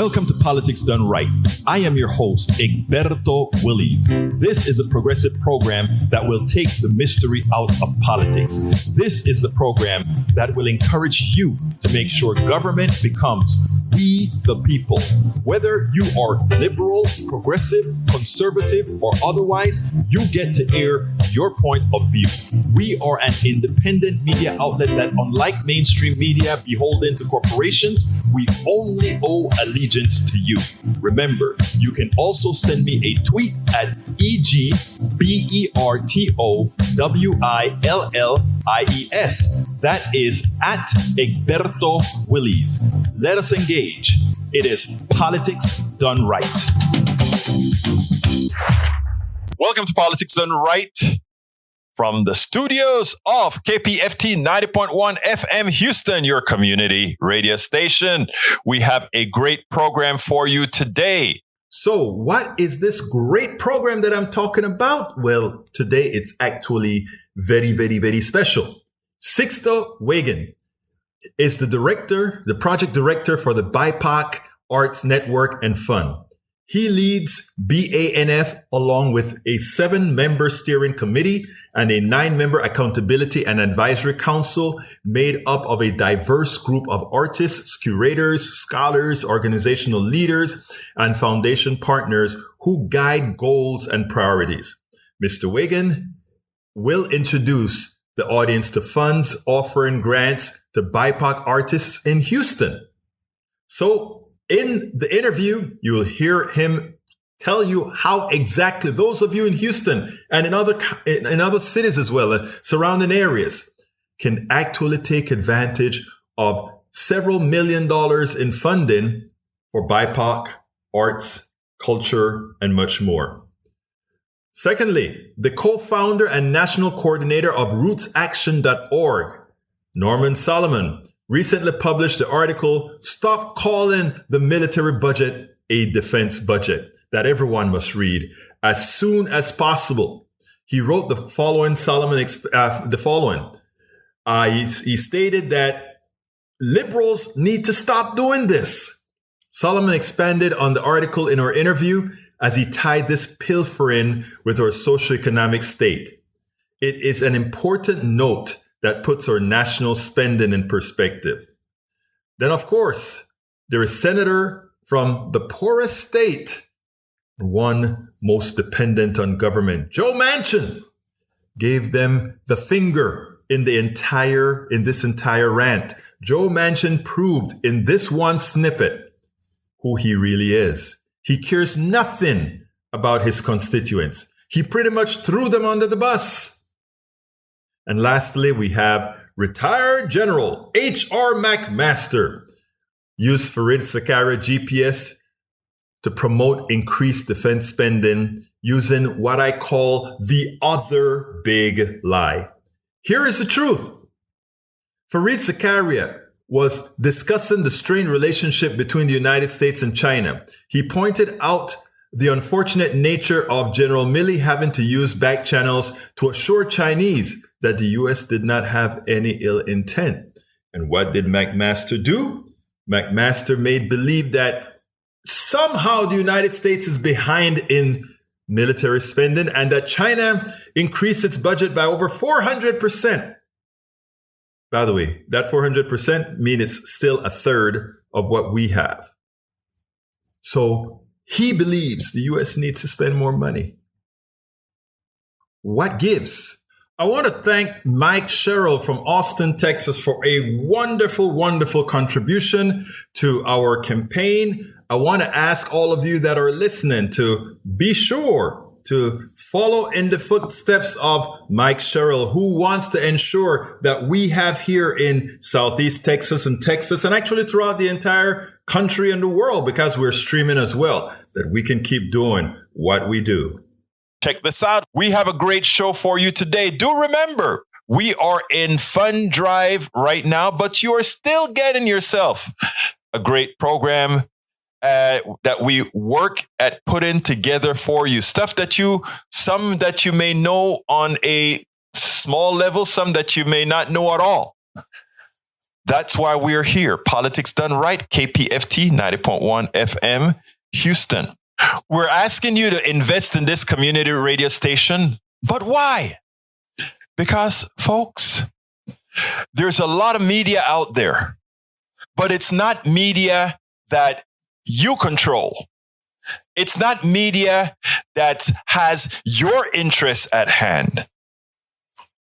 Welcome to Politics Done Right. I am your host, Egberto Willies. This is a progressive program that will take the mystery out of politics. This is the program that will encourage you to make sure government becomes we the people. Whether you are liberal, progressive, conservative, or otherwise, you get to air your point of view. We are an independent media outlet that, unlike mainstream media beholden to corporations, we only owe allegiance to you. Remember, you can also send me a tweet at EGBERTOWILLIES. That is at Egberto Willies. Let us engage. It is Politics Done Right. Welcome to Politics Done Right. From the studios of KPFT 90.1 FM Houston, your community radio station, we have a great program for you today. So what is this great program that I'm talking about? Well, today it's actually very, very, very special. Sixto Wagan is the project director for the BIPOC Arts Network and Fund. He leads BANF along with a 7-member steering committee and a 9-member accountability and advisory council made up of a diverse group of artists, curators, scholars, organizational leaders, and foundation partners who guide goals and priorities. Mr. Wagan will introduce the audience to funds offering grants to BIPOC artists in Houston. So, in the interview, you will hear him tell you how exactly those of you in Houston and in other cities as well, surrounding areas, can actually take advantage of several $1 million in funding for BIPOC, arts, culture, and much more. Secondly, the co-founder and national coordinator of rootsaction.org, Norman Solomon, recently published the article, Stop Calling the Military Budget a Defense Budget, that everyone must read as soon as possible. He wrote the following, he stated that liberals need to stop doing this. Solomon expanded on the article in our interview as he tied this pilfering with our socioeconomic state. It is an important note that puts our national spending in perspective. Then, of course, there is Senator from the poorest state, one most dependent on government, Joe Manchin, gave them the finger in this entire rant. Joe Manchin proved in this one snippet who he really is. He cares nothing about his constituents. He pretty much threw them under the bus. And lastly, we have retired General H.R. McMaster, used Fareed Zakaria GPS to promote increased defense spending using what I call the other big lie. Here is the truth. Fareed Zakaria was discussing the strained relationship between the United States and China. He pointed out the unfortunate nature of General Milley having to use back channels to assure Chinese that the U.S. did not have any ill intent. And what did McMaster do? McMaster made believe that somehow the United States is behind in military spending and that China increased its budget by over 400%. By the way, that 400% means it's still a third of what we have. So he believes the U.S. needs to spend more money. What gives? I want to thank Mike Sherrill from Austin, Texas, for a wonderful, wonderful contribution to our campaign. I want to ask all of you that are listening to be sure to follow in the footsteps of Mike Sherrill, who wants to ensure that we have here in Southeast Texas and actually throughout the entire country and the world, because we're streaming as well, that we can keep doing what we do. Check this out. We have a great show for you today. Do remember, we are in Fund Drive right now, but you are still getting yourself a great program that we work at putting together for you. Some that you may know on a small level, some that you may not know at all. That's why we're here. Politics Done Right, KPFT 90.1 FM, Houston. We're asking you to invest in this community radio station. But why? Because, folks, there's a lot of media out there, but it's not media that you control. It's not media that has your interests at hand.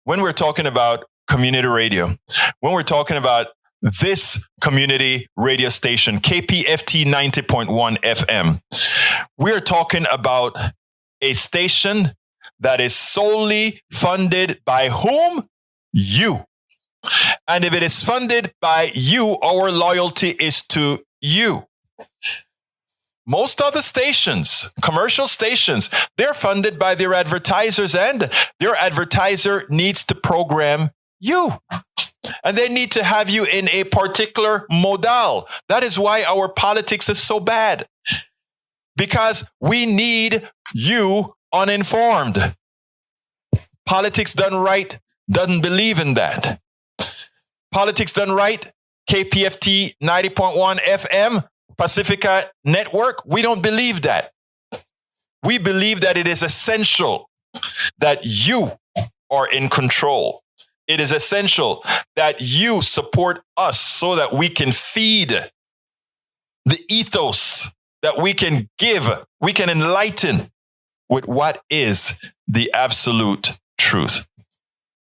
When we're talking about community radio, when we're talking about this community radio station, KPFT 90.1 FM, we're talking about a station that is solely funded by whom? You. And if it is funded by you, our loyalty is to you. Most other stations, commercial stations, they're funded by their advertisers, and their advertiser needs to program you. And they need to have you in a particular modal. That is why our politics is so bad. Because we need you uninformed. Politics Done Right doesn't believe in that. Politics Done Right, KPFT 90.1 FM, Pacifica Network, we don't believe that. We believe that it is essential that you are in control. It is essential that you support us so that we can feed the ethos, that we can give, we can enlighten with what is the absolute truth.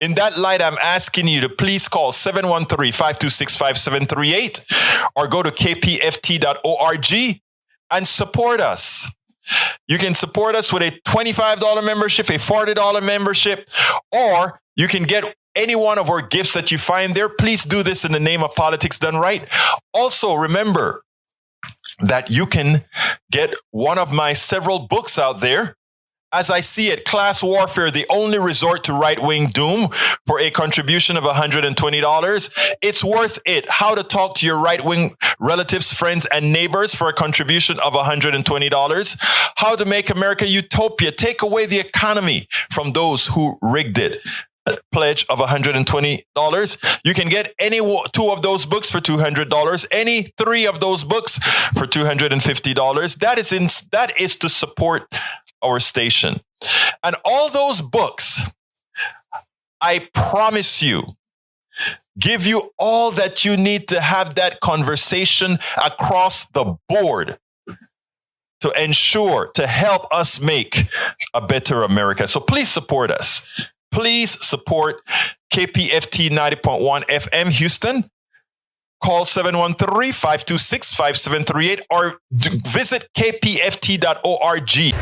In that light, I'm asking you to please call 713-526-5738 or go to kpft.org and support us. You can support us with a $25 membership, a $40 membership, or you can get any one of our gifts that you find there. Please do this in the name of Politics Done Right. Also, remember that you can get one of my several books out there. As I see it, Class Warfare, the only resort to right-wing doom, for a contribution of $120. It's worth it. How to talk to your right-wing relatives, friends, and neighbors for a contribution of $120. How to make America utopia. Take away the economy from those who rigged it. A pledge of $120. You can get any two of those books for $200. Any three of those books for $250. That is to support our station. And all those books, I promise you, give you all that you need to have that conversation across the board to ensure, to help us make a better America. So please support us. Please support KPFT 90.1 FM Houston. Call 713-526-5738 or visit kpft.org.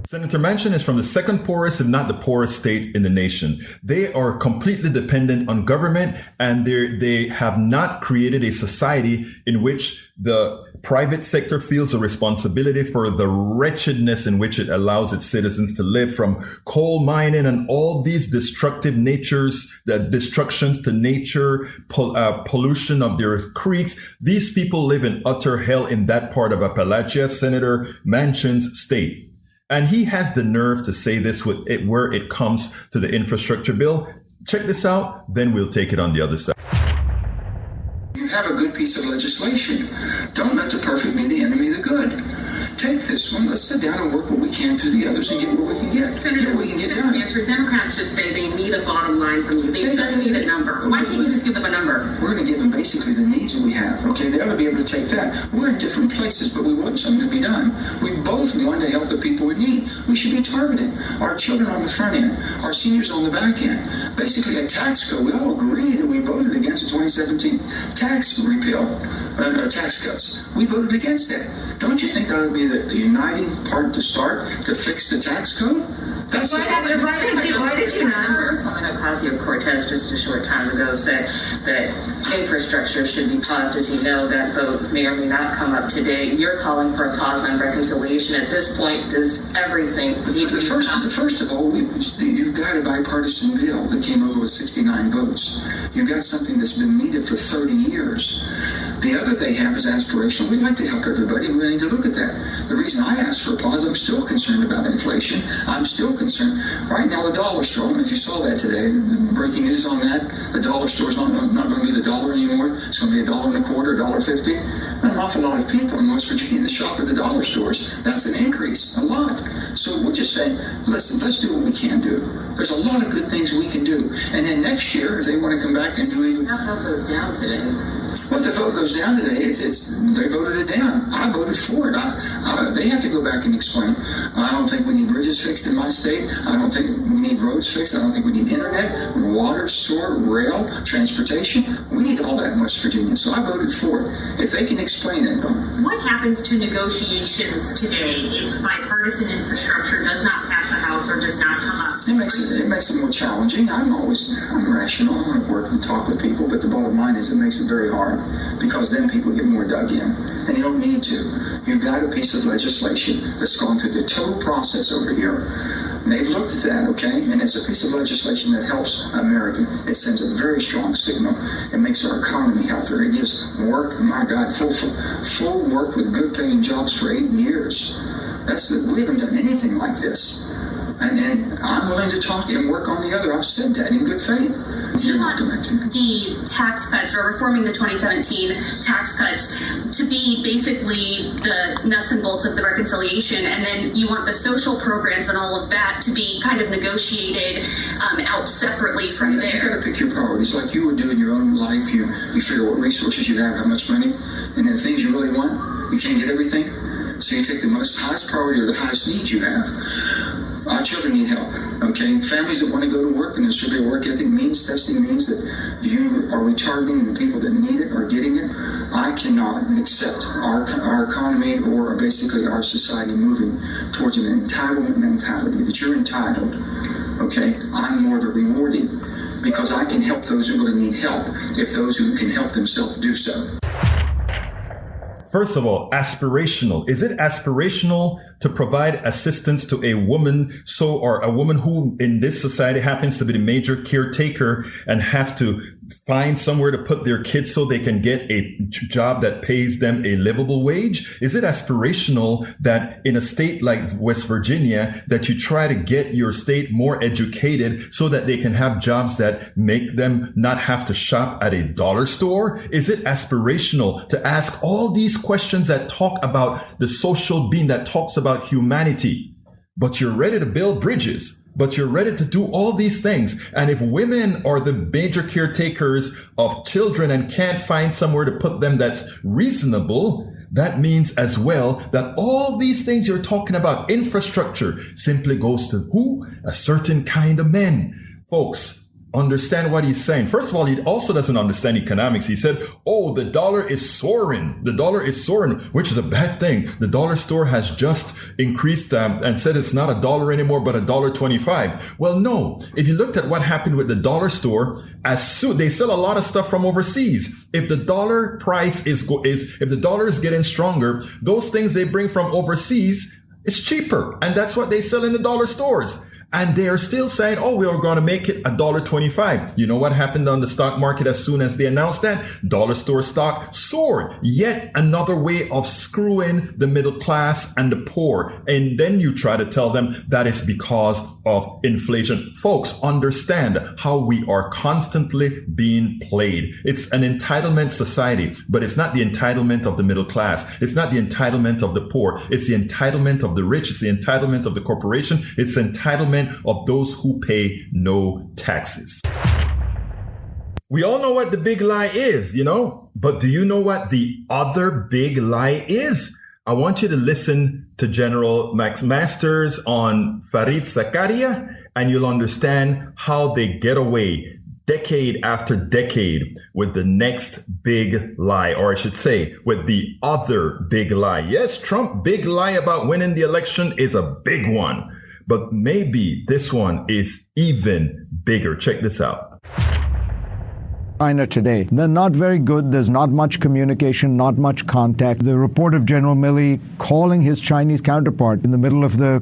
Senator Manchin is from the second poorest, if not the poorest state in the nation. They are completely dependent on government, and they have not created a society in which the private sector feels a responsibility for the wretchedness in which it allows its citizens to live, from coal mining and all these destructive natures, the destructions to nature, pollution of their creeks. These people live in utter hell in that part of Appalachia, Senator Manchin's state. And he has the nerve to say this where it comes to the infrastructure bill. Check this out, then we'll take it on the other side. You have a good piece of legislation. Don't let the perfect be the enemy of the good. Take this one. Let's sit down and work what we can to the others and get what we can get. Senator, get what we can get done. Democrats just say they need a bottom line from you. They just need a number. Why can't you just give them a number? We're going to give them basically the needs that we have. Okay, they ought to be able to take that. We're in different places, but we want something to be done. We both want to help the people we need. We should be targeted. Our children on the front end, our seniors on the back end. Basically, a tax code. We all agree that we voted against the 2017 tax repeal, tax cuts. We voted against it. Don't you think that would be the uniting part to start to fix the tax code? That's why did you not? Congresswoman Ocasio-Cortez just a short time ago said that infrastructure should be paused. As you know, that vote may or may not come up today. You're calling for a pause on reconciliation. At this point, does everything First of all, you've got a bipartisan bill that came over with 69 votes. You've got something that's been needed for 30 years. The other they have is aspirational. We'd like to help everybody. We need to look at that. The reason I asked for a pause, I'm still concerned about inflation. I'm still concerned. Right now, the dollar store, I don't know if you saw that today, breaking news on that. The dollar store's not going to be the dollar anymore. It's going to be $1.25, $1.50. An awful lot of people in West Virginia that shop at the dollar stores, that's an increase, a lot. So we're just saying, listen, let's do what we can do. There's a lot of good things we can do. And then next year, if they want to come back and do even... That vote goes down today. Well, if the vote goes down today, they voted it down. I voted for it. They have to go back and explain. I don't think we need bridges fixed in my state. I don't think we need roads fixed. I don't think we need internet, water, sewer, rail, transportation. We need all that in West Virginia. So I voted for it. If they can explain it. What happens to negotiations today if bipartisan infrastructure does not pass the House or does not come up? It makes it more challenging. I'm rational. I want to work and talk with people, but the bottom line is it makes it very hard because then people get more dug in, and you don't need to. You've got a piece of legislation that's gone through the total process over here. And they've looked at that, okay? And it's a piece of legislation that helps America. It sends a very strong signal. It makes our economy healthier. It gives work, my God, full work with good paying jobs for 8 years. We haven't done anything like this. And I'm willing to talk and work on the other. I've said that in good faith. Do you want the tax cuts or reforming the 2017 tax cuts to be basically the nuts and bolts of the reconciliation, and then you want the social programs and all of that to be kind of negotiated out separately from there? You got to pick your priorities like you would do in your own life. You figure what resources you have, how much money, and then the things you really want, you can't get everything. So you take the highest priority or the highest needs you have. Our children need help, okay? Families that want to go to work and there should be a work ethic testing means that you are retargeting the people that need it or getting it. I cannot accept our economy or basically our society moving towards an entitlement mentality that you're entitled, okay? I'm more of a rewarding because I can help those who really need help if those who can help themselves do so. First of all, aspirational. Is it aspirational to provide assistance to a woman or a woman who in this society happens to be the major caretaker and have to find somewhere to put their kids so they can get a job that pays them a livable wage? Is it aspirational that in a state like West Virginia that you try to get your state more educated so that they can have jobs that make them not have to shop at a dollar store? Is it aspirational to ask all these questions that talk about the social being, that talks about humanity, but you're ready to build bridges? But you're ready to do all these things. And if women are the major caretakers of children and can't find somewhere to put them that's reasonable, that means as well that all these things you're talking about, infrastructure, simply goes to who? A certain kind of men. Folks, understand what he's saying. First of all, he also doesn't understand economics. He said, oh, the dollar is soaring. The dollar is soaring, which is a bad thing. The dollar store has just increased and said it's not $1 anymore, but $1.25. Well, no. If you looked at what happened with the dollar store, they sell a lot of stuff from overseas. If the dollar price if the dollar is getting stronger, those things they bring from overseas, it's cheaper. And that's what they sell in the dollar stores. And they're still saying, oh, we are going to make it $1.25. You know what happened on the stock market as soon as they announced that? Dollar store stock soared. Yet another way of screwing the middle class and the poor. And then you try to tell them that is because of inflation. Folks, understand how we are constantly being played. It's an entitlement society, but it's not the entitlement of the middle class. It's not the entitlement of the poor. It's the entitlement of the rich. It's the entitlement of the corporation. It's the entitlement of those who pay no taxes. We all know what the big lie is, but do you know what the other big lie is? I want you to listen to General Max Masters on Fareed Zakaria, and you'll understand how they get away decade after decade with the next big lie, or I should say with the other big lie. Yes, Trump big lie about winning the election is a big one. But maybe this one is even bigger. Check this out. China today. They're not very good. There's not much communication, not much contact. The report of General Milley calling his Chinese counterpart in the middle of the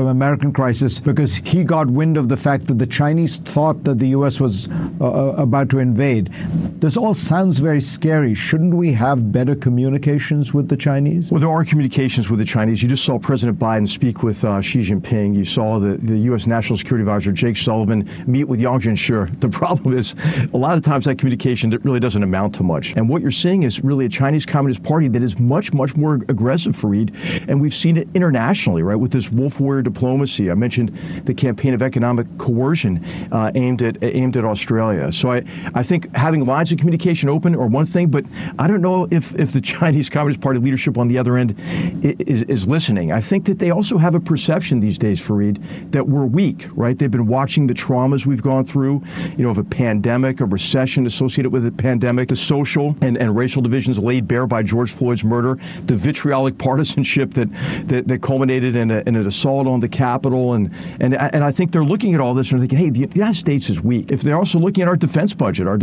American crisis because he got wind of the fact that the Chinese thought that the U.S. was about to invade. This all sounds very scary. Shouldn't we have better communications with the Chinese? Well, there are communications with the Chinese. You just saw President Biden speak with Xi Jinping. You saw the U.S. National Security Advisor Jake Sullivan meet with Yang Jiechi. The problem is a lot of times that communication really doesn't amount to much. And what you're seeing is really a Chinese Communist Party that is much, much more aggressive, Fareed. And we've seen it internationally, right, with this wolf warrior diplomacy. I mentioned the campaign of economic coercion aimed at Australia. So I think having lines of communication open are one thing, but I don't know if the Chinese Communist Party leadership on the other end is listening. I think that they also have a perception these days, Fareed, that we're weak, right? They've been watching the traumas we've gone through, of a pandemic, a recession associated with the pandemic, the social and racial divisions laid bare by George Floyd's murder, the vitriolic partisanship that culminated in an assault on the Capitol. And I think they're looking at all this and thinking, hey, the United States is weak. If they're also looking at our defense budget I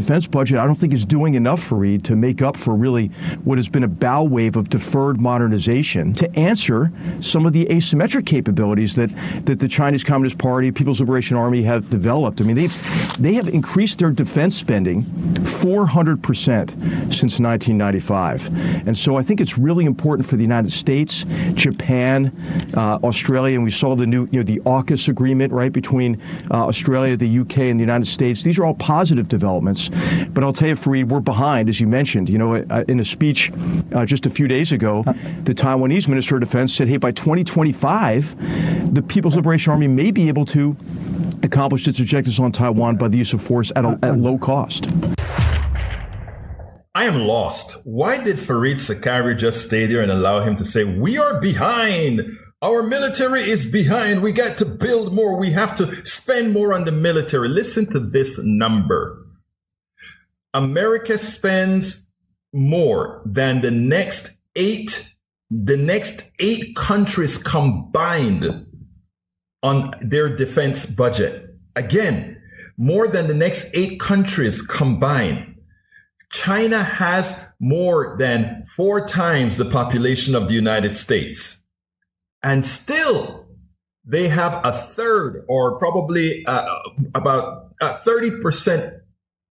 don't think is doing enough, Fareed, to make up for really what has been a bow wave of deferred modernization to answer some of the asymmetric capabilities that the Chinese Communist Party, People's Liberation Army have developed. I mean, they have increased their defense spending 400% since 1995. And so I think it's really important for the United States, Japan, Australia, and we saw the new, the AUKUS agreement, right, between Australia, the UK, and the United States. These are all positive developments. But I'll tell you, Fareed, we're behind, as you mentioned. In a speech just a few days ago, the Taiwanese Minister of Defense said, hey, by 2025, the People's Liberation Army may be able to accomplish its objectives on Taiwan by the use of force at low cost. I am lost. Why did Fareed Zakaria just stay there and allow him to say, we are behind? Our military is behind. We got to build more. We have to spend more on the military. Listen to this number. America spends more than the next eight countries combined on their defense budget. Again, more than the next 8 countries combined. China has more than 4 times the population of the United States. And still, they have a third, or probably about 30%,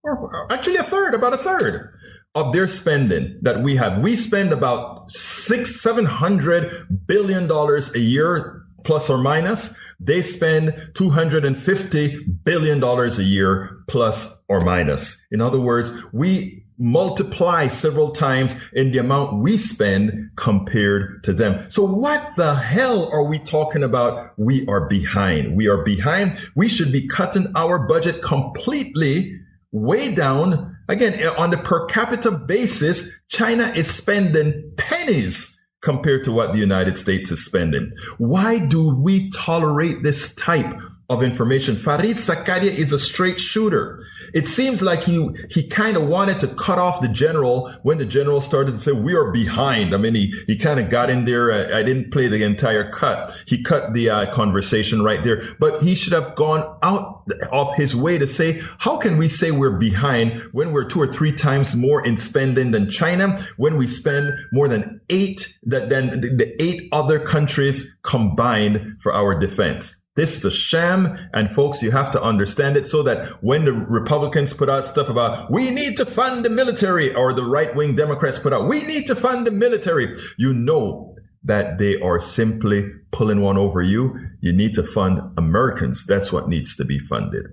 or actually about a third of their spending that we have. We spend about $700 billion a year, plus or minus. They spend $250 billion a year, plus or minus. In other words, we multiply several times in the amount we spend compared to them. So what the hell are we talking about? We are behind. We are behind. We should be cutting our budget completely way down. Again, on the per capita basis, China is spending pennies compared to what the United States is spending. Why do we tolerate this type of information? Fareed Zakaria is a straight shooter. It seems like he kind of wanted to cut off the general when the general started to say, we are behind. I mean, he kind of got in there. I didn't play the entire cut. He cut the conversation right there. But he should have gone out of his way to say, how can we say we're behind when we're 2 or 3 times more in spending than China, when we spend more than the 8 other countries combined for our defense? This is a sham, and folks, you have to understand it so that when the Republicans put out stuff about, we need to fund the military, or the right-wing Democrats put out, we need to fund the military, you know that they are simply pulling one over you. You need to fund Americans. That's what needs to be funded.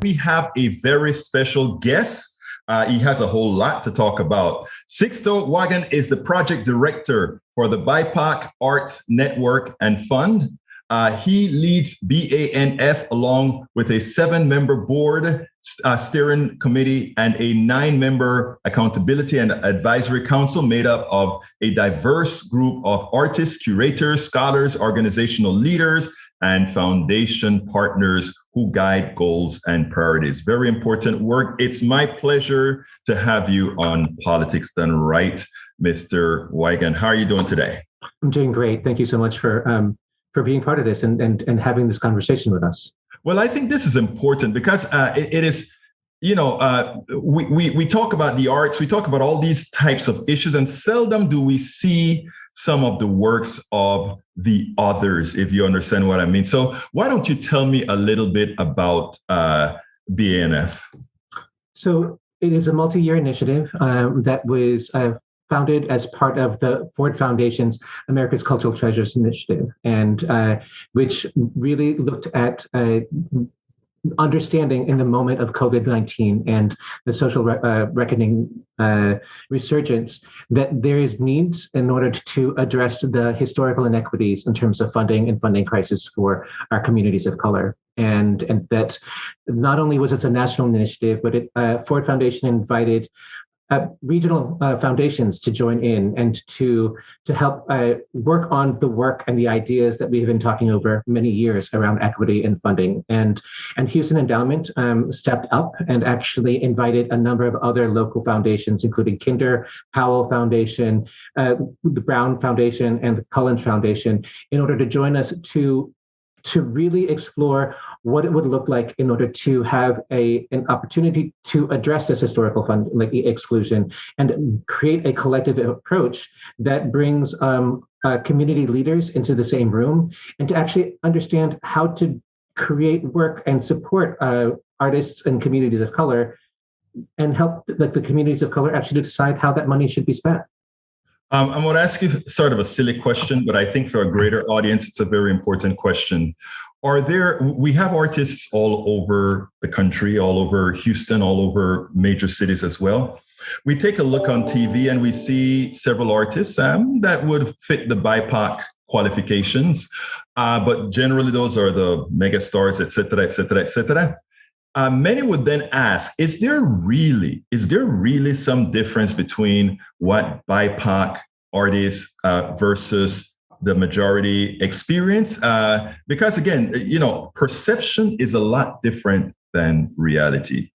We have a very special guest. He has a whole lot to talk about. Sixto Wagan is the project director for the BIPOC Arts Network and Fund. He leads BANF along with a 7-member board steering committee and a 9-member accountability and advisory council made up of a diverse group of artists, curators, scholars, organizational leaders, and foundation partners who guide goals and priorities. Very important work. It's my pleasure to have you on Politics Done Right, Mr. Wagan. How are you doing today? I'm doing great. Thank you so much for being part of this and having this conversation with us. Well, I think this is important because it is we talk about the arts, we talk about all these types of issues, and seldom do we see some of the works of the others, if you understand what I mean. So why don't you tell me a little bit about BANF? So it is a multi-year initiative that was founded as part of the Ford Foundation's America's Cultural Treasures Initiative, and which really looked at understanding in the moment of COVID-19 and the social reckoning resurgence that there is needs in order to address the historical inequities in terms of funding and funding crisis for our communities of color. And that not only was this a national initiative, but Ford Foundation invited regional foundations to join in and to help work on the work and the ideas that we have been talking over many years around equity and funding. And Houston Endowment stepped up and actually invited a number of other local foundations, including Kinder, Powell Foundation, the Brown Foundation, and the Collins Foundation, in order to join us to really explore what it would look like in order to have an opportunity to address this historical exclusion and create a collective approach that brings community leaders into the same room and to actually understand how to create work and support artists and communities of color and help the communities of color actually decide how that money should be spent. I'm going to ask you sort of a silly question, but I think for a greater audience, it's a very important question. We have artists all over the country, all over Houston, all over major cities as well. We take a look on TV and we see several artists that would fit the BIPOC qualifications, but generally those are the mega stars, et cetera, et cetera, et cetera. Many would then ask, is there really some difference between what BIPOC artists versus the majority experience? Because again, perception is a lot different than reality.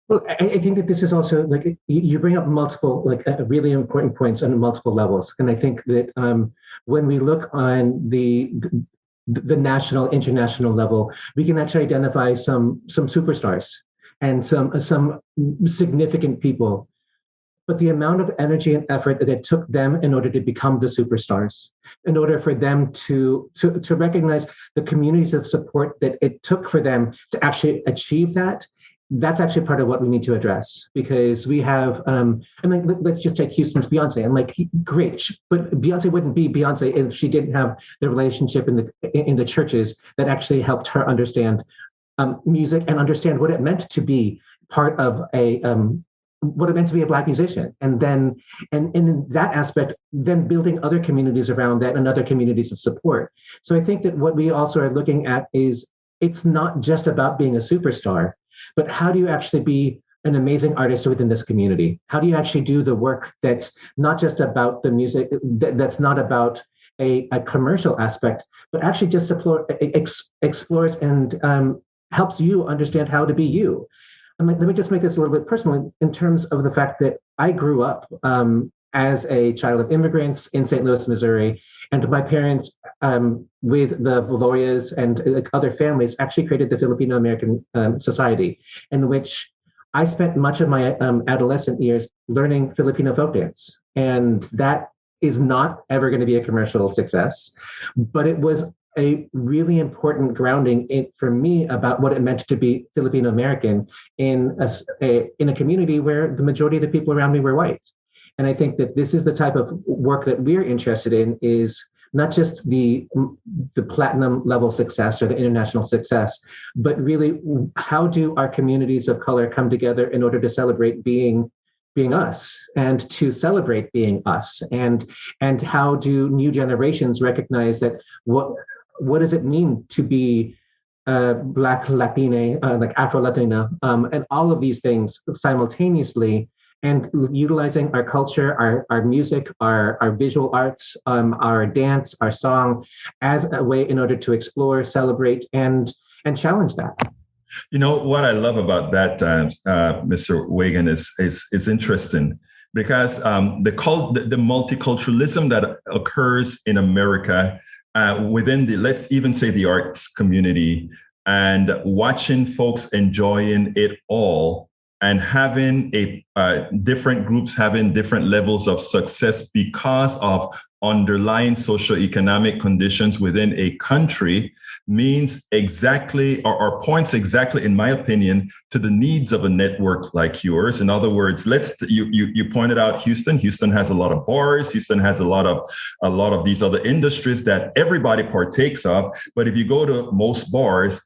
Well, I think that this is also you bring up multiple really important points on multiple levels, and I think that when we look on the national, international level, we can actually identify some superstars and some significant people. But the amount of energy and effort that it took them in order to become the superstars, in order for them to recognize the communities of support that it took for them to actually achieve that, that's actually part of what we need to address, because we have, let's just take Houston's Beyonce. And great, but Beyonce wouldn't be Beyonce if she didn't have the relationship in the churches that actually helped her understand music and understand what it meant to be part of what it meant to be a Black musician. And in that aspect, then building other communities around that and other communities of support. So I think that what we also are looking at is it's not just about being a superstar, but how do you actually be an amazing artist within this community? How do you actually do the work that's not just about the music, that's not about a commercial aspect, but actually just explores and helps you understand how to be you? Let me just make this a little bit personal in terms of the fact that I grew up as a child of immigrants in St. Louis, Missouri, and my parents, with the Valorias and other families, actually created the Filipino American Society, in which I spent much of my adolescent years learning Filipino folk dance. And that is not ever going to be a commercial success, but it was a really important grounding for me about what it meant to be Filipino American in a community where the majority of the people around me were white. And I think that this is the type of work that we're interested in, is not just the platinum level success or the international success, but really how do our communities of color come together in order to celebrate being us and to celebrate being us, and how do new generations recognize that what does it mean to be Black, Latina, Afro-Latina, and all of these things simultaneously, and utilizing our culture, our music, our visual arts, our dance, our song as a way in order to explore, celebrate, and challenge that. You know, what I love about that, Mr. Wagan, is interesting, because the multiculturalism that occurs in America within let's even say the arts community, and watching folks enjoying it all and having different groups having different levels of success because of underlying socioeconomic conditions within a country means exactly or points exactly, in my opinion, to the needs of a network like yours. In other words, you pointed out Houston. Houston has a lot of bars. Houston has a lot of these other industries that everybody partakes of. But if you go to most bars,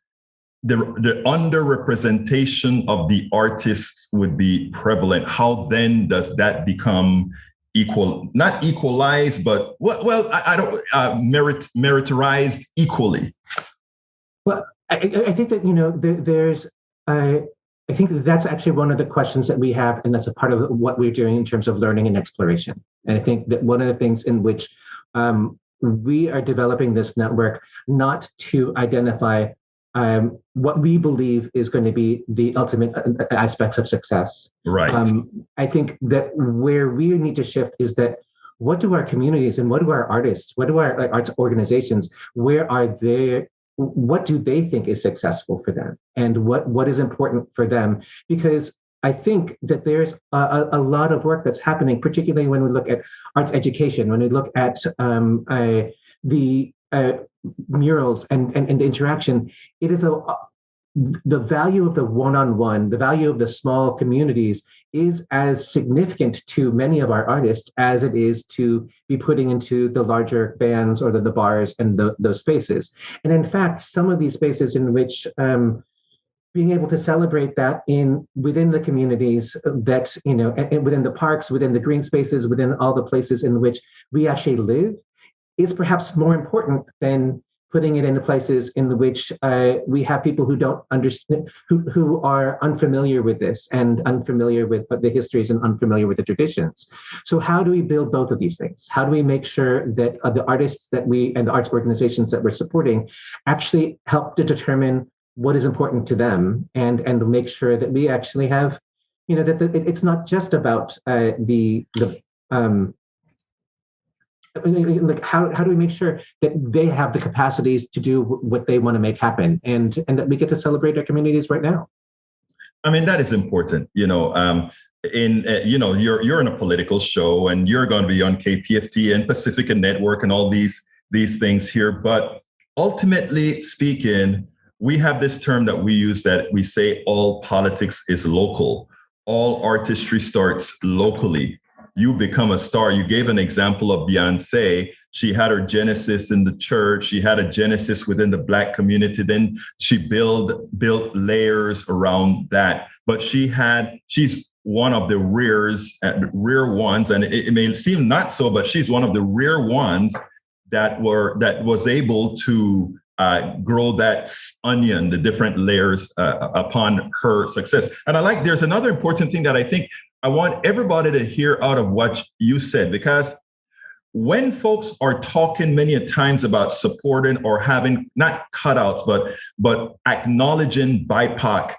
the underrepresentation of the artists would be prevalent. How then does that become equal, not equalized, but I don't meritarized equally? Well, I think that, I think that's actually one of the questions that we have, and that's a part of what we're doing in terms of learning and exploration. And I think that one of the things in which we are developing this network, not to identify what we believe is going to be the ultimate aspects of success. Right. I think that where we need to shift is that what do our communities and what do our artists, what do our arts organizations, what do they think is successful for them, and what is important for them? Because I think that there's a lot of work that's happening, particularly when we look at arts education, when we look at the murals and interaction. It is the value of the one-on-one, the value of the small communities is as significant to many of our artists as it is to be putting into the larger bands or the bars and those spaces. And in fact, some of these spaces in which being able to celebrate that within the communities that, and within the parks, within the green spaces, within all the places in which we actually live, is perhaps more important than putting it into places in which we have people who don't understand, who are unfamiliar with this and unfamiliar with the histories and unfamiliar with the traditions. So how do we build both of these things? How do we make sure that the artists and the arts organizations that we're supporting actually help to determine what is important to them, and make sure that we actually have, that it's not just about like how do we make sure that they have the capacities to do what they want to make happen, and that we get to celebrate our communities right now? I mean, that is important. You're in a political show, and you're going to be on KPFT and Pacifica Network and all these things here. But ultimately speaking, we have this term that we use, that we say all politics is local. All artistry starts locally. You become a star. You gave an example of Beyonce. She had her genesis in the church. She had a genesis within the Black community. Then she built layers around that. But she's one of the rare ones, and it may seem not so, but she's one of the rare ones that was able to grow that onion, the different layers upon her success. And there's another important thing that I think I want everybody to hear out of what you said, because when folks are talking many a times about supporting or having not cutouts, but acknowledging BIPOC,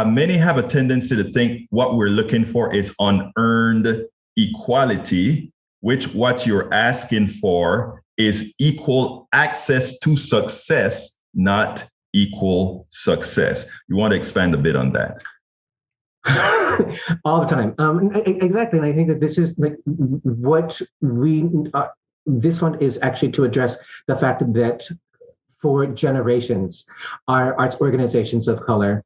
many have a tendency to think what we're looking for is unearned equality, which what you're asking for is equal access to success, not equal success. You want to expand a bit on that? All the time. Exactly. And I think that this is like what this one is actually to address the fact that for generations, our arts organizations of color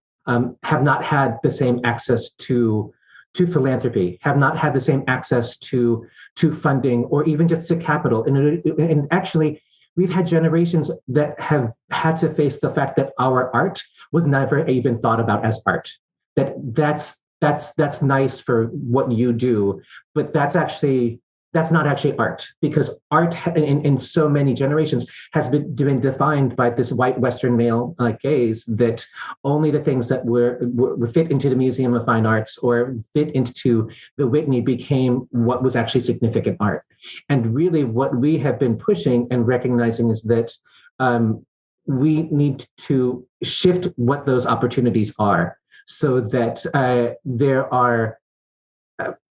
have not had the same access to philanthropy, have not had the same access to funding, or even just to capital. And actually, we've had generations that have had to face the fact that our art was never even thought about as art. That's nice for what you do, but that's not actually art, because art in so many generations has been defined by this white Western male gaze, that only the things that were fit into the Museum of Fine Arts or fit into the Whitney became what was actually significant art. And really what we have been pushing and recognizing is that we need to shift what those opportunities are, so that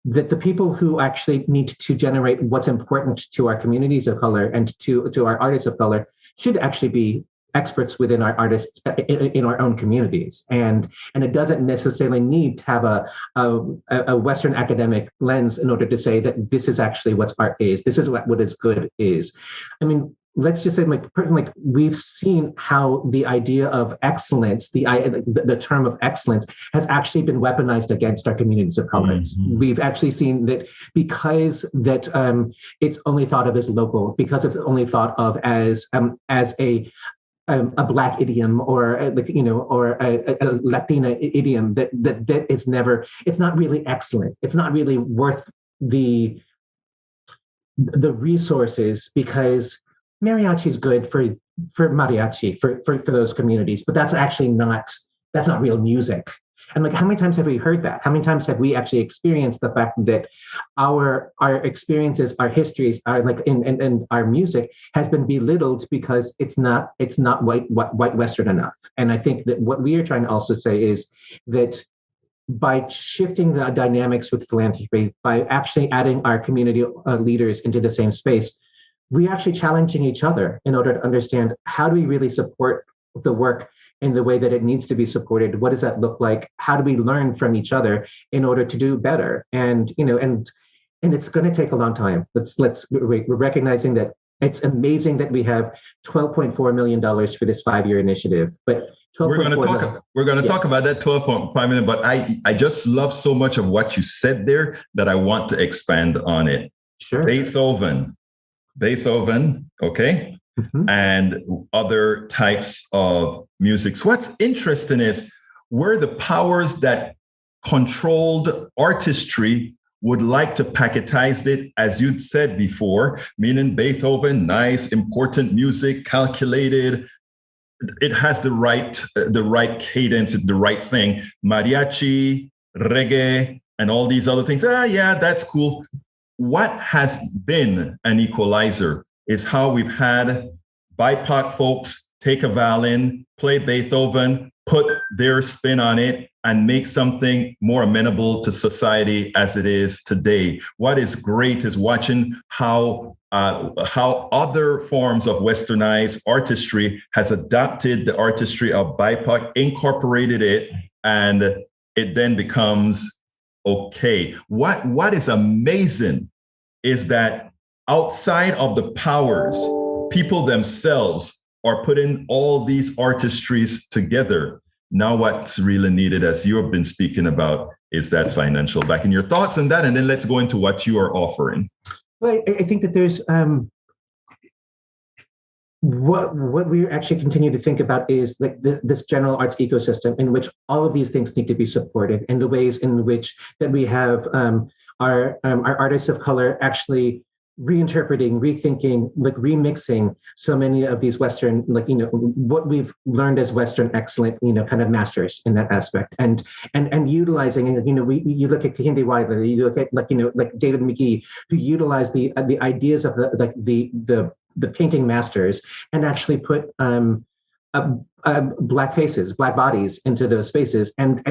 that the people who actually need to generate what's important to our communities of color and to our artists of color should actually be experts within our artists in our own communities, and it doesn't necessarily need to have a Western academic lens in order to say that this is actually what art is. This is what is good is. I mean, let's just say, like we've seen how the idea of excellence, the term of excellence, has actually been weaponized against our communities of color. Mm-hmm. We've actually seen that because that it's only thought of as local, because it's only thought of as a Black idiom, or or a Latina idiom, that is never. It's not really excellent. It's not really worth the resources, because mariachi is good for mariachi for those communities, but that's actually not real music. And like, how many times have we heard that? How many times have we actually experienced the fact that our experiences, our histories, and our music has been belittled because it's not white Western enough? And I think that what we are trying to also say is that by shifting the dynamics with philanthropy, by actually adding our community leaders into the same space, we're actually challenging each other in order to understand, how do we really support the work in the way that it needs to be supported? What does that look like? How do we learn from each other in order to do better? And it's going to take a long time. We're recognizing that it's amazing that we have $12.4 million for this 5-year initiative, but we're going to talk about that 12.5 million. But I just love so much of what you said there that I want to expand on it. Sure. Beethoven, okay, mm-hmm. and other types of music. So what's interesting is where the powers that controlled artistry would like to packetize it, as you'd said before, meaning Beethoven, nice, important music, calculated. It has the right cadence, the right thing. Mariachi, reggae, and all these other things. Yeah, that's cool. What has been an equalizer is how we've had BIPOC folks take a violin, play Beethoven, put their spin on it, and make something more amenable to society as it is today. What is great is watching how other forms of westernized artistry has adopted the artistry of BIPOC, incorporated it, and it then becomes okay. What is amazing is that outside of the powers, people themselves are putting all these artistries together. Now what's really needed, as you have been speaking about, is that financial backing. Your thoughts on that, and then let's go into what you are offering. Well, I think that there's what we actually continue to think about is like this general arts ecosystem in which all of these things need to be supported, and the ways in which that we have our artists of color actually reinterpreting, rethinking, like remixing so many of these Western, what we've learned as Western excellent, kind of masters in that aspect, and utilizing, and you look at Kehinde Wiley, you look at like David McGee, who utilize the ideas of the painting masters and actually put black faces, black bodies into those spaces, and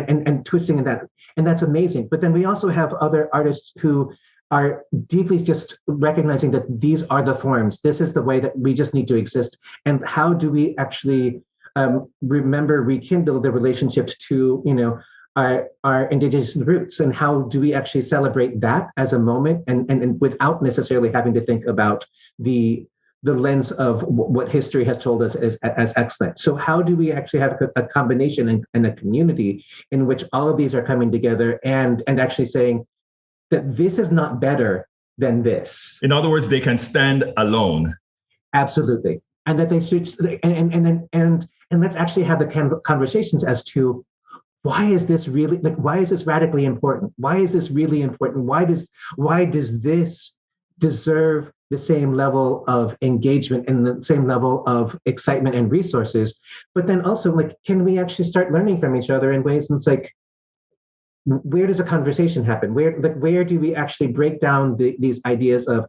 twisting in that, and that's amazing. But then we also have other artists who are deeply just recognizing that these are the forms. This is the way that we just need to exist. And how do we actually rekindle the relationships to our indigenous roots, and how do we actually celebrate that as a moment, and without necessarily having to think about the lens of what history has told us as excellent. So how do we actually have a combination and a community in which all of these are coming together and actually saying that this is not better than this? In other words, they can stand alone. Absolutely. And that they should, and let's actually have the conversations as to, why is this really, why is this radically important? Why is this really important? Why does this deserve the same level of engagement and the same level of excitement and resources? But then also, can we actually start learning from each other in ways, and it's like, where does a conversation happen? Where do we actually break down these ideas of,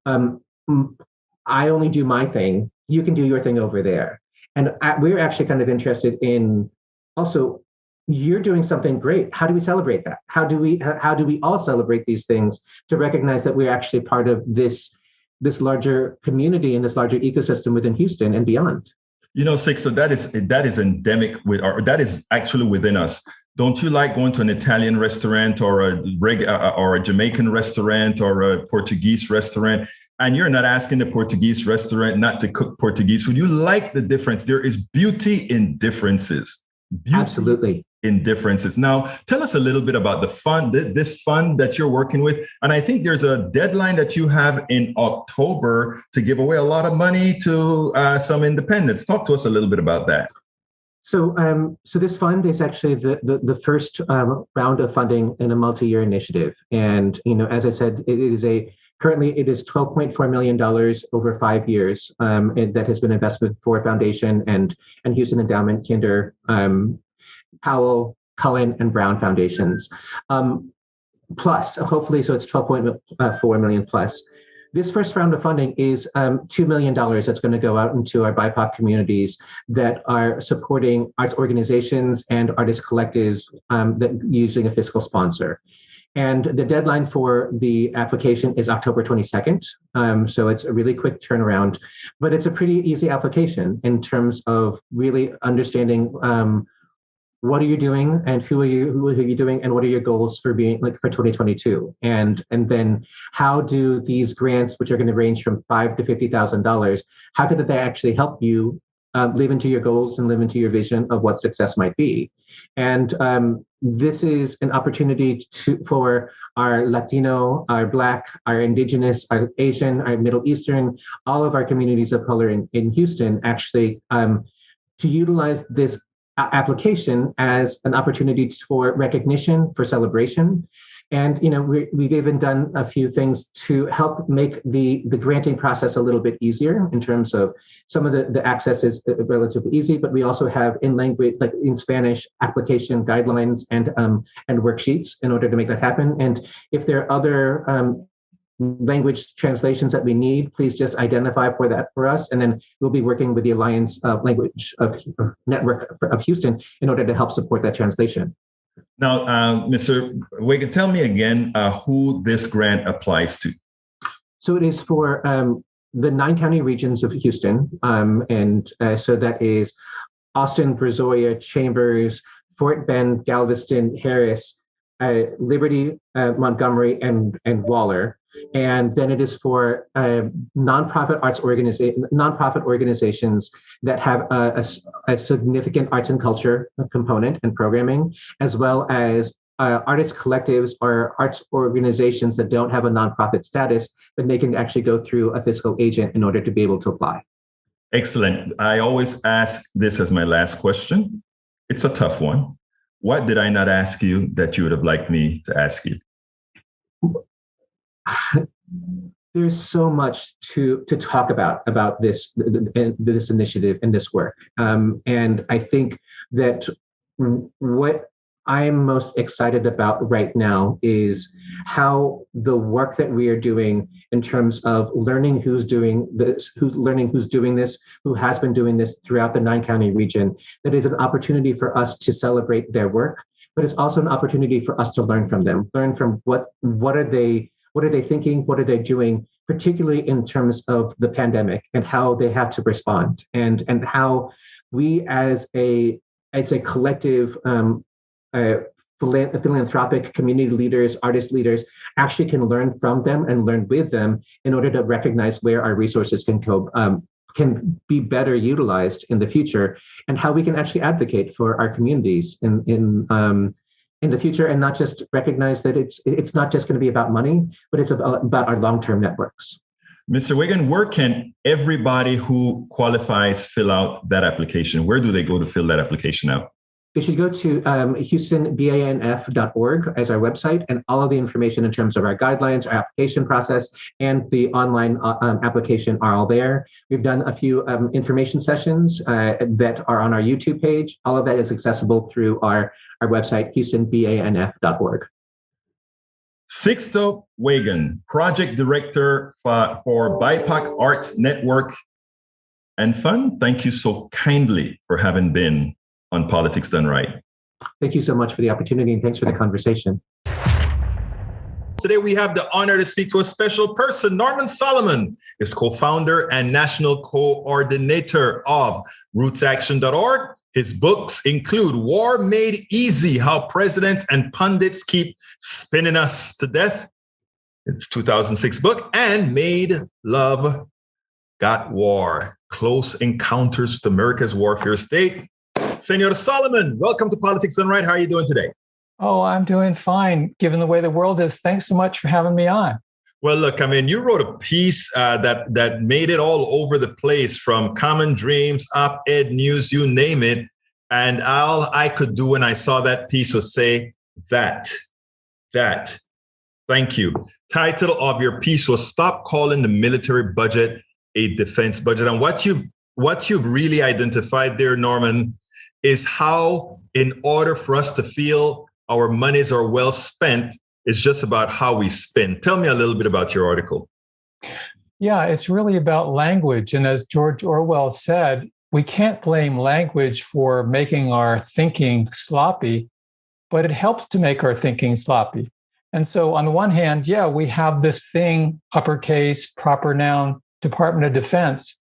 I only do my thing, you can do your thing over there. And we're actually kind of interested in also, you're doing something great. How do we celebrate that? How do we all celebrate these things to recognize that we're actually part of this larger community and this larger ecosystem within Houston and beyond? You know, Sixto, that is endemic or that is actually within us. Don't you like going to an Italian restaurant or a Jamaican restaurant or a Portuguese restaurant, and you're not asking the Portuguese restaurant not to cook Portuguese food? You like the difference. There is beauty in differences. Absolutely. In differences. Now, tell us a little bit about the fund, this fund that you're working with. And I think there's a deadline that you have in October to give away a lot of money to some independents. Talk to us a little bit about that. So this fund is actually the first round of funding in a multi-year initiative. And, as I said, currently it is $12.4 million over 5 years that has been invested for Foundation and Houston Endowment, Kinder, Powell, Cullen, and Brown foundations. Plus, hopefully, so it's 12.4 million plus. This first round of funding is $2 million that's going to go out into our BIPOC communities that are supporting arts organizations and artist collectives that using a fiscal sponsor. And the deadline for the application is October 22nd. So it's a really quick turnaround, but it's a pretty easy application in terms of really understanding what are you doing and who are you doing and what are your goals for being for 2022, and then how do these grants, which are going to range from $5,000 to $50,000, how could they actually help you live into your goals and live into your vision of what success might be? And this is an opportunity for our Latino, our Black, our Indigenous, our Asian, our Middle Eastern, all of our communities of color in Houston actually to utilize this application as an opportunity for recognition, for celebration. And, we've even done a few things to help make the granting process a little bit easier in terms of some of the access is relatively easy, but we also have in language, like in Spanish, application guidelines and worksheets in order to make that happen. And if there are other language translations that we need, please just identify for us. And then we'll be working with the Alliance Language Network of Houston in order to help support that translation. Now, Mr. Wagan, tell me again who this grant applies to. So it is for the 9 county regions of Houston. So that is Austin, Brazoria, Chambers, Fort Bend, Galveston, Harris, Liberty, Montgomery, and Waller. And then it is for nonprofit organizations that have a significant arts and culture component and programming, as well as artist collectives or arts organizations that don't have a nonprofit status, but they can actually go through a fiscal agent in order to be able to apply. Excellent. I always ask this as my last question. It's a tough one. What did I not ask you that you would have liked me to ask you? There's so much to talk about this initiative and this work. And I think that what I'm most excited about right now is how the work that we are doing in terms of learning who's doing this, who has been doing this throughout the 9 county region, that is an opportunity for us to celebrate their work, but it's also an opportunity for us to learn from them, learn from what are they thinking, what are they doing, particularly in terms of the pandemic and how they have to respond, and how we as a collective philanthropic community leaders, artist leaders, actually can learn from them and learn with them in order to recognize where our resources can be better utilized in the future, and how we can actually advocate for our communities in the future, and not just recognize that it's not just going to be about money, but it's about our long-term networks. Mr. Wagan, where can everybody who qualifies fill out that application? Where do they go to fill that application out? They should go to houstonbanf.org as our website, and all of the information in terms of our guidelines, our application process, and the online application are all there. We've done a few information sessions that are on our YouTube page. All of that is accessible through our website, houstonbanf.org. Sixto Wagan, Project Director for BIPOC Arts Network and Fund, thank you so kindly for having been on Politics Done Right. Thank you so much for the opportunity, and thanks for the conversation. Today we have the honor to speak to a special person. Norman Solomon is co-founder and national coordinator of rootsaction.org. His books include War Made Easy, How Presidents and Pundits Keep Spinning Us to Death. It's 2006 book. And Made Love Got War, Close Encounters with America's Warfare State. Senor Solomon, welcome to Politics Done Right. How are you doing today? Oh, I'm doing fine, given the way the world is. Thanks so much for having me on. Well, look, I mean, you wrote a piece that made it all over the place, from Common Dreams, op-ed news, you name it. And all I could do when I saw that piece was say, that. Thank you. Title of your piece was Stop Calling the Military Budget a Defense Budget. And what you've really identified there, Norman, is how in order for us to feel our monies are well spent, it's just about how we spend. Tell me a little bit about your article. Yeah, it's really about language. And as George Orwell said, we can't blame language for making our thinking sloppy, but it helps to make our thinking sloppy. And so on the one hand, yeah, we have this thing, uppercase, proper noun, Department of Defense.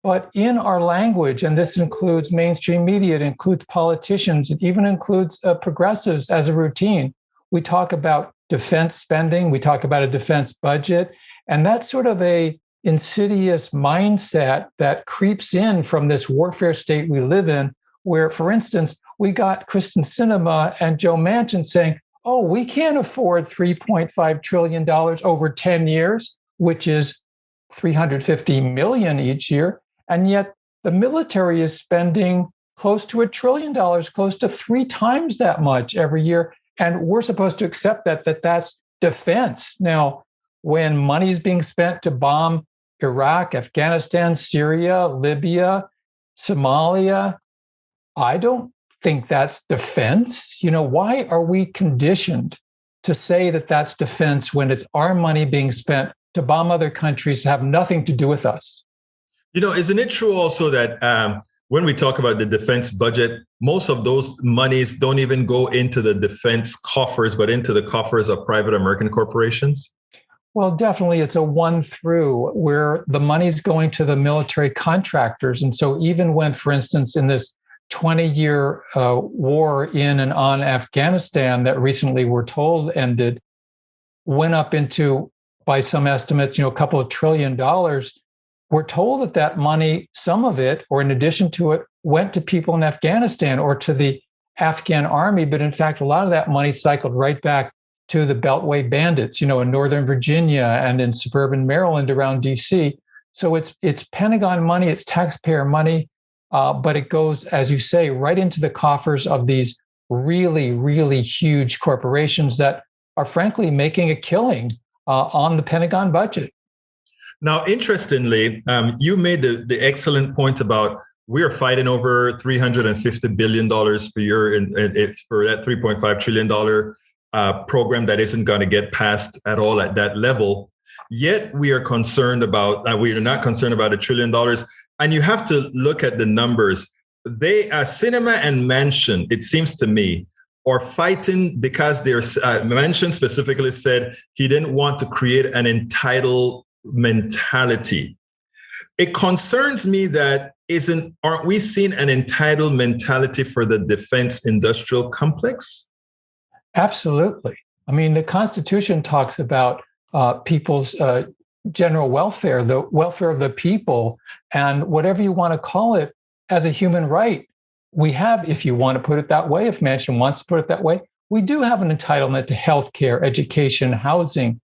But in our language, and this includes mainstream media, it includes politicians, it even includes progressives as a routine, we talk about defense spending, we talk about a defense budget, and that's sort of a insidious mindset that creeps in from this warfare state we live in, where, for instance, we got Kristen Sinema and Joe Manchin saying, oh, we can't afford $3.5 trillion over 10 years, which is $350 million each year. And yet the military is spending close to $1 trillion, close to 3 times that much every year. And we're supposed to accept that's defense. Now, when money is being spent to bomb Iraq, Afghanistan, Syria, Libya, Somalia, I don't think that's defense. Why are we conditioned to say that that's defense when it's our money being spent to bomb other countries that have nothing to do with us? Isn't it true also that when we talk about the defense budget, most of those monies don't even go into the defense coffers, but into the coffers of private American corporations? Well, definitely it's a one through where the money's going to the military contractors. And so even when, for instance, in this 20-year war in and on Afghanistan that recently we're told ended, went up into, by some estimates, a couple of $1 trillion, we're told that money, some of it, or in addition to it, went to people in Afghanistan or to the Afghan army. But in fact, a lot of that money cycled right back to the Beltway bandits, in Northern Virginia and in suburban Maryland around DC. So it's Pentagon money, it's taxpayer money, but it goes, as you say, right into the coffers of these really, really huge corporations that are frankly making a killing on the Pentagon budget. Now, interestingly, you made the excellent point about we're fighting over $350 billion per year for that $3.5 trillion program that isn't going to get passed at all at that level. Yet we are concerned about, we are not concerned about $1 trillion. And you have to look at the numbers. Sinema and Manchin, it seems to me, are fighting because Manchin specifically said he didn't want to create an entitled mentality. It concerns me that aren't we seeing an entitled mentality for the defense industrial complex? Absolutely. I mean, the Constitution talks about people's general welfare, the welfare of the people, and whatever you want to call it as a human right. We have, if you want to put it that way, if Manchin wants to put it that way, we do have an entitlement to healthcare, education, housing.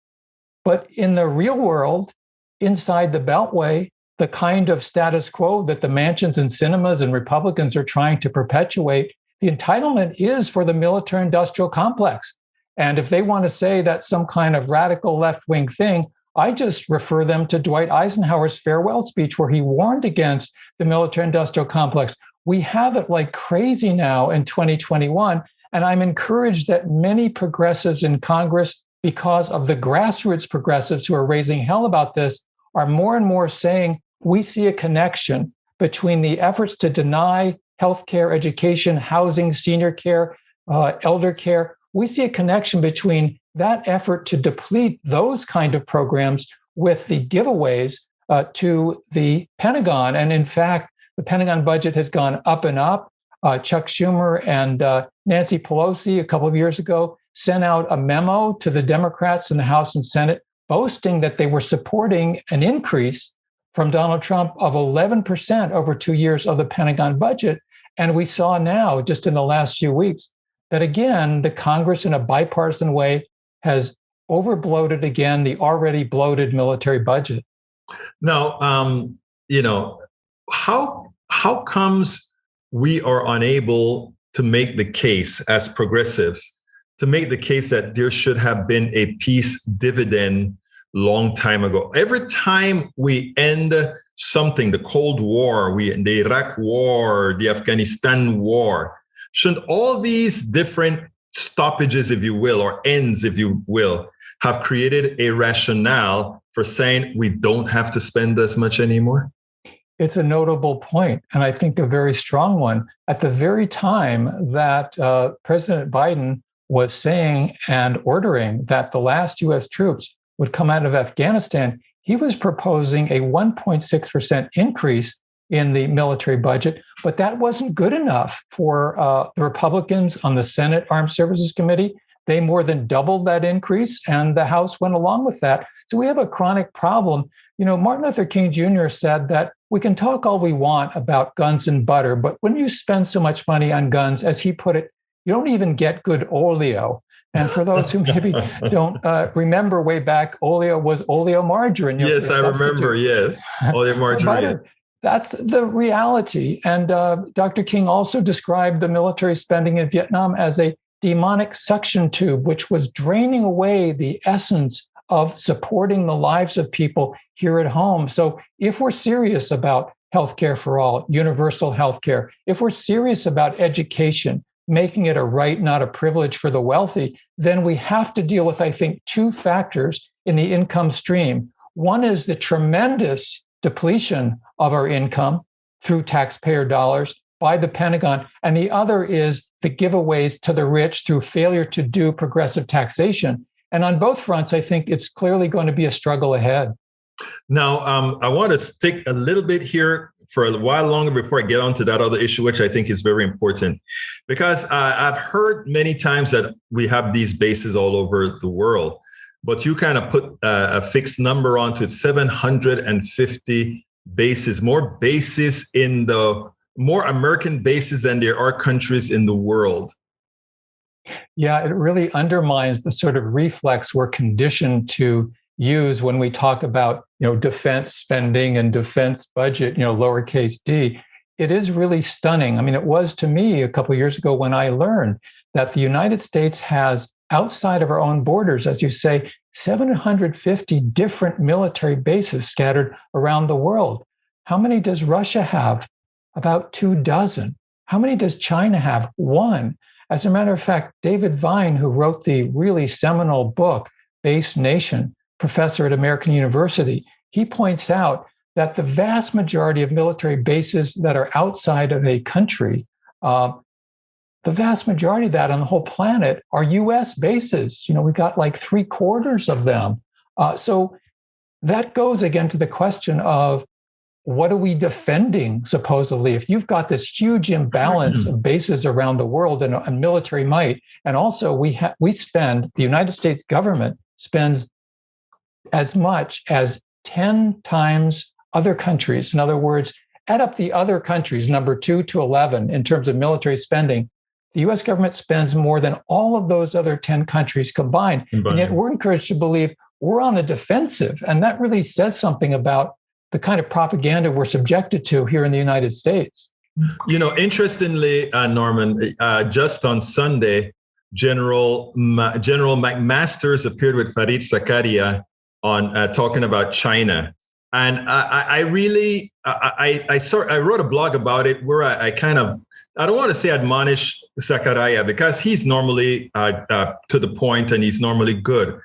But in the real world, inside the Beltway, the kind of status quo that the Manchins and Sinemas and Republicans are trying to perpetuate, the entitlement is for the military-industrial complex. And if they want to say that's some kind of radical left-wing thing, I just refer them to Dwight Eisenhower's farewell speech where he warned against the military-industrial complex. We have it like crazy now in 2021, and I'm encouraged that many progressives in Congress, because of the grassroots progressives who are raising hell about this, are more and more saying we see a connection between the efforts to deny healthcare, education, housing, senior care, elder care. We see a connection between that effort to deplete those kind of programs with the giveaways to the Pentagon. And in fact, The Pentagon budget has gone up and up. Chuck Schumer and Nancy Pelosi a couple of years ago sent out a memo to the Democrats in the House and Senate boasting that they were supporting an increase from Donald Trump of 11% over 2 years of the Pentagon budget. And we saw now, just in the last few weeks, that again, the Congress in a bipartisan way has overbloated again the already bloated military budget. Now, how comes we are unable to make the case as progressives, to make the case that there should have been a peace dividend long time ago? Every time we end something, the Cold War, the Iraq War, the Afghanistan War, shouldn't all these different stoppages, if you will, or ends, if you will, have created a rationale for saying we don't have to spend as much anymore? It's a notable point, and I think a very strong one. At the very time that President Biden was saying and ordering that the last U.S. troops would come out of Afghanistan, he was proposing a 1.6% increase in the military budget, but that wasn't good enough for the Republicans on the Senate Armed Services Committee. They more than doubled that increase, and the House went along with that. So we have a chronic problem. Martin Luther King Jr. said that we can talk all we want about guns and butter, but when you spend so much money on guns, as he put it, you don't even get good oleo. And for those who maybe don't remember way back, oleo was oleomargarine. Yes, I remember. Yes, oleomargarine. That's the reality. And Dr. King also described the military spending in Vietnam as a demonic suction tube, which was draining away the essence of supporting the lives of people here at home. So if we're serious about healthcare for all, universal healthcare, if we're serious about education, making it a right, not a privilege for the wealthy, then we have to deal with, I think, two factors in the income stream. One is the tremendous depletion of our income through taxpayer dollars by the Pentagon, and the other is the giveaways to the rich through failure to do progressive taxation. And on both fronts, I think it's clearly going to be a struggle ahead. Now, I want to stick a little bit here for a while longer before I get on to that other issue, which I think is very important, because I've heard many times that we have these bases all over the world, but you kind of put a fixed number onto it, 750 bases, more American bases than there are countries in the world. Yeah, it really undermines the sort of reflex we're conditioned to use when we talk about, defense spending and defense budget, lowercase d. It is really stunning. I mean, it was to me a couple of years ago when I learned that the United States has, outside of our own borders, as you say, 750 different military bases scattered around the world. How many does Russia have? About 24. How many does China have? 1. As a matter of fact, David Vine, who wrote the really seminal book, Base Nation, professor at American University, he points out that the vast majority of military bases that are outside of a country, the vast majority of that on the whole planet are U.S. bases. We've got like 3/4 of them. So that goes again to the question of, what are we defending, supposedly? If you've got this huge imbalance of bases around the world and military might, and also the United States government spends as much as 10 times other countries. In other words, add up the other countries, number 2 to 11, in terms of military spending. The U.S. government spends more than all of those other 10 countries combined. And yet we're encouraged to believe we're on the defensive. And that really says something about the kind of propaganda we're subjected to here in the United States. Interestingly, Norman, just on Sunday, General McMaster's appeared with Fareed Zakaria on talking about China. And I wrote a blog about it where I don't want to say admonish Zakaria, because he's normally to the point and he's normally good.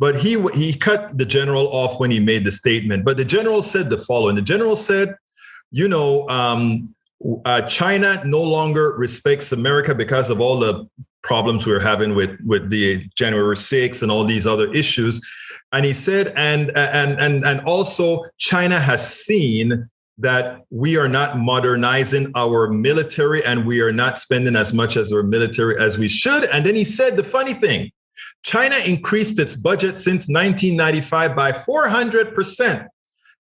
But he cut the general off when he made the statement. But the general said the following. The general said, China no longer respects America because of all the problems we're having with the January 6th and all these other issues. And he said, and also China has seen that we are not modernizing our military and we are not spending as much as our military as we should. And then he said the funny thing, China increased its budget since 1995 by 400%.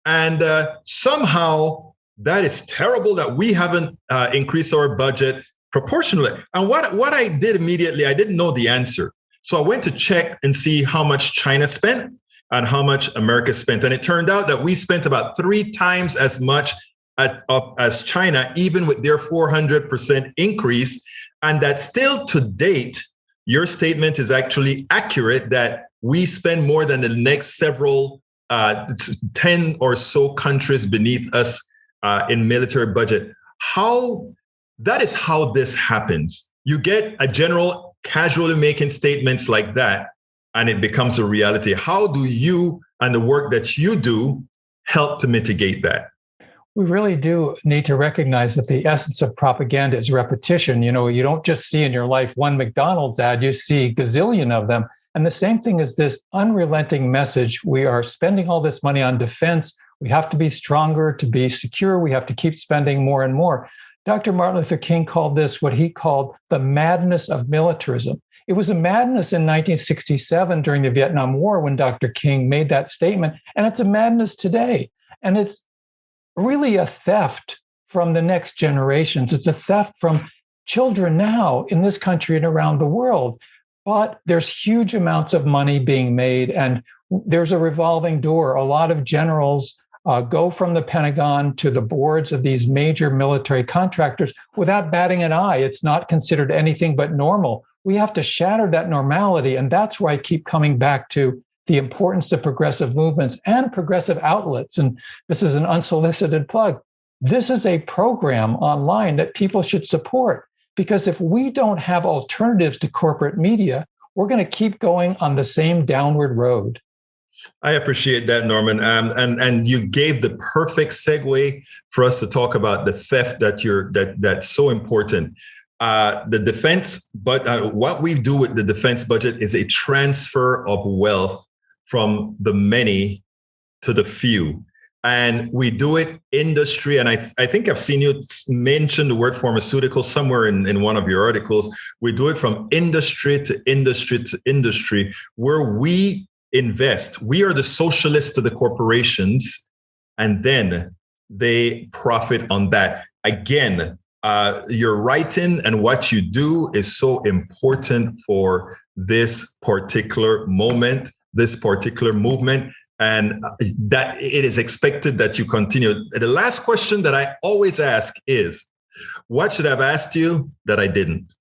And somehow that is terrible that we haven't increased our budget proportionally. And what I did immediately, I didn't know the answer. So I went to check and see how much China spent and how much America spent. And it turned out that we spent about 3 times as much as China, even with their 400% increase. And that still to date, your statement is actually accurate that we spend more than the next several 10 or so countries beneath us in military budget. That is how this happens. You get a general casually making statements like that, and it becomes a reality. How do you and the work that you do help to mitigate that? We really do need to recognize that the essence of propaganda is repetition. You know, you don't just see in your life one McDonald's ad, you see a gazillion of them. And the same thing is this unrelenting message. We are spending all this money on defense. We have to be stronger to be secure. We have to keep spending more and more. Dr. Martin Luther King called this what he called the madness of militarism. It was a madness in 1967 during the Vietnam War when Dr. King made that statement, and it's a madness today. And it's really a theft from the next generations. It's a theft from children now in this country and around the world. But there's huge amounts of money being made, and there's a revolving door. A lot of generals go from the Pentagon to the boards of these major military contractors without batting an eye. It's not considered anything but normal. We have to shatter that normality. And that's where I keep coming back to the importance of progressive movements and progressive outlets. And this is an unsolicited plug. This is a program online that people should support, because if we don't have alternatives to corporate media, we're going to keep going on the same downward road. I appreciate that, Norman. And you gave the perfect segue for us to talk about the theft that's so important. The defense, but what we do with the defense budget is a transfer of wealth from the many to the few. And we do it industry. And I think I've seen you mention the word pharmaceutical somewhere in one of your articles. We do it from industry to industry to industry, where we invest. We are the socialists to the corporations, and then they profit on that. Again, your writing and what you do is so important for this particular moment, this particular movement, and that it is expected that you continue. The last question that I always ask is, what should I have asked you that I didn't?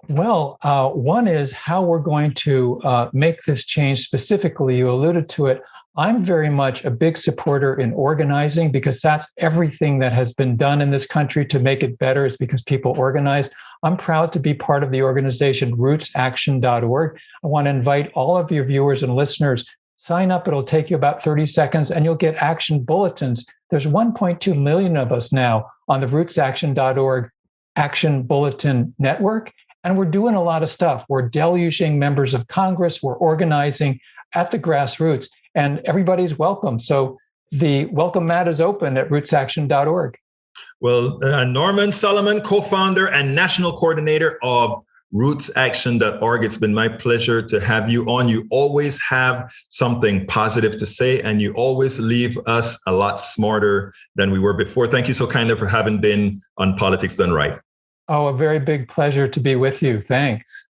One is how we're going to make this change specifically. You alluded to it. I'm very much a big supporter in organizing, because that's everything that has been done in this country to make it better is because people organize. I'm proud to be part of the organization rootsaction.org. I want to invite all of your viewers and listeners, sign up. It'll take you about 30 seconds and you'll get action bulletins. There's 1.2 million of us now on the rootsaction.org Action Bulletin Network. And we're doing a lot of stuff. We're deluging members of Congress. We're organizing at the grassroots, and everybody's welcome. So the welcome mat is open at rootsaction.org. Well, Norman Solomon, co-founder and national coordinator of rootsaction.org. It's been my pleasure to have you on. You always have something positive to say, and you always leave us a lot smarter than we were before. Thank you so kindly for having been on Politics Done Right. Oh, a very big pleasure to be with you. Thanks.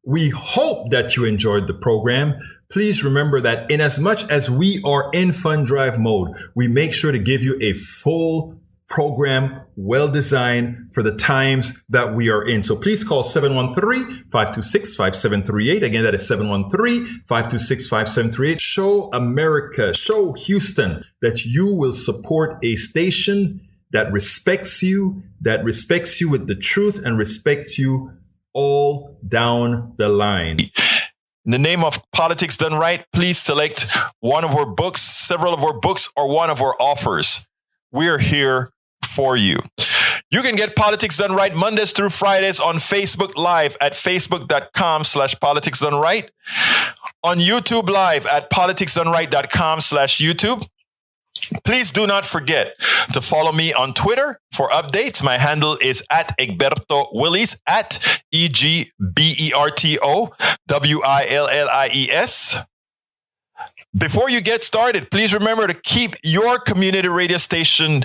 We hope that you enjoyed the program. Please remember that in as much as we are in fund drive mode, we make sure to give you a full program, well-designed for the times that we are in. So please call 713-526-5738. Again, that is 713-526-5738. Show America, show Houston that you will support a station that respects you with the truth and respects you all down the line. In the name of Politics Done Right, please select one of our books, several of our books, or one of our offers. We're here for you. You can get Politics Done Right Mondays through Fridays on Facebook Live at facebook.com/politicsdoneright, on YouTube Live at politicsdoneright.com/YouTube, Please do not forget to follow me on Twitter for updates. My handle is at Egberto Willies, at EGBERTOWILLIES. Before you get started, please remember to keep your community radio station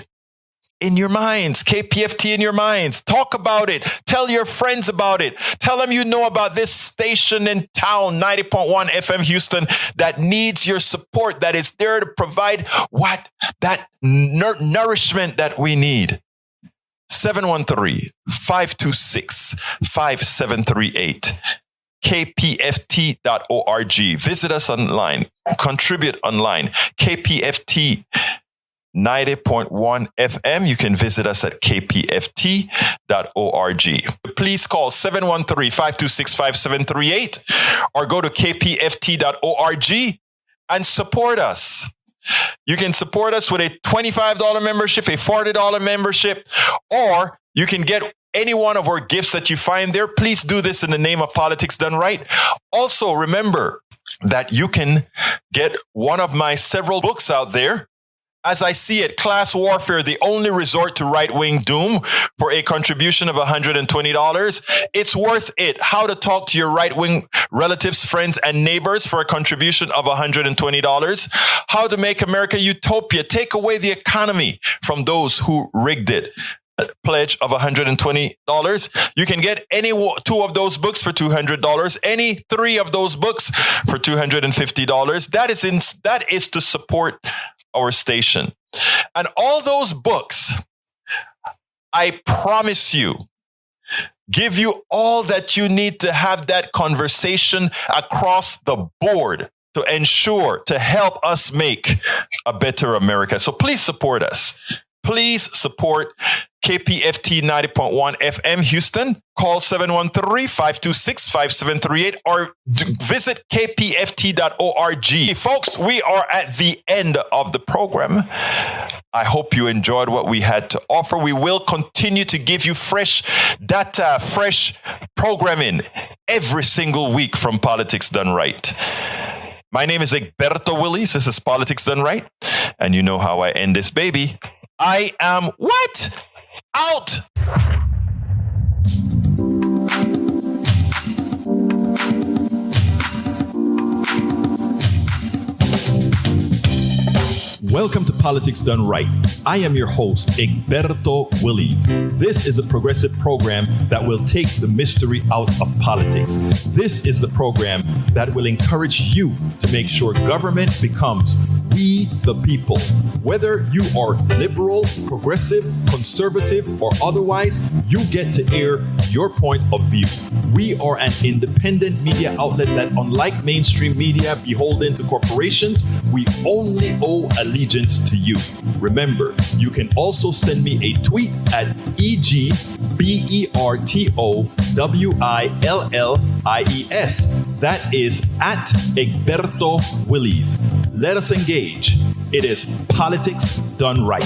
in your minds, KPFT in your minds. Talk about it. Tell your friends about it. Tell them you know about this station in town, 90.1 FM Houston, that needs your support, that is there to provide that nourishment that we need. 713-526-5738. KPFT.org. Visit us online. Contribute online. KPFT 90.1 FM. You can visit us at kpft.org. Please call 713-526-5738 or go to kpft.org and support us. You can support us with a $25 membership, a $40 membership, or you can get any one of our gifts that you find there. Please do this in the name of Politics Done Right. Also, remember that you can get one of my several books out there. As I see it, Class Warfare, the only resort to right-wing doom, for a contribution of $120. It's worth it. How to talk to your right-wing relatives, friends, and neighbors for a contribution of $120. How to make America utopia. Take away the economy from those who rigged it. A pledge of $120. You can get any two of those books for $200. Any three of those books for $250. That is to support our station. And all those books, I promise you, give you all that you need to have that conversation across the board to ensure, to help us make a better America. So please support us. Please support KPFT 90.1 FM Houston. Call 713-526-5738 or visit kpft.org. Folks, we are at the end of the program. I hope you enjoyed what we had to offer. We will continue to give you fresh data, fresh programming every single week from Politics Done Right. My name is Egberto Willies. This is Politics Done Right. And you know how I end this baby. I am what? Out. Welcome to Politics Done Right. I am your host, Egberto Willies. This is a progressive program that will take the mystery out of politics. This is the program that will encourage you to make sure government becomes we the people. Whether you are liberal, progressive, conservative, or otherwise, you get to air your point of view. We are an independent media outlet that, unlike mainstream media beholden to corporations, we only owe allegiance to you. Remember, you can also send me a tweet at EGBERTOWILLIES. That is at Egberto Willies. Let us engage. It is Politics Done Right.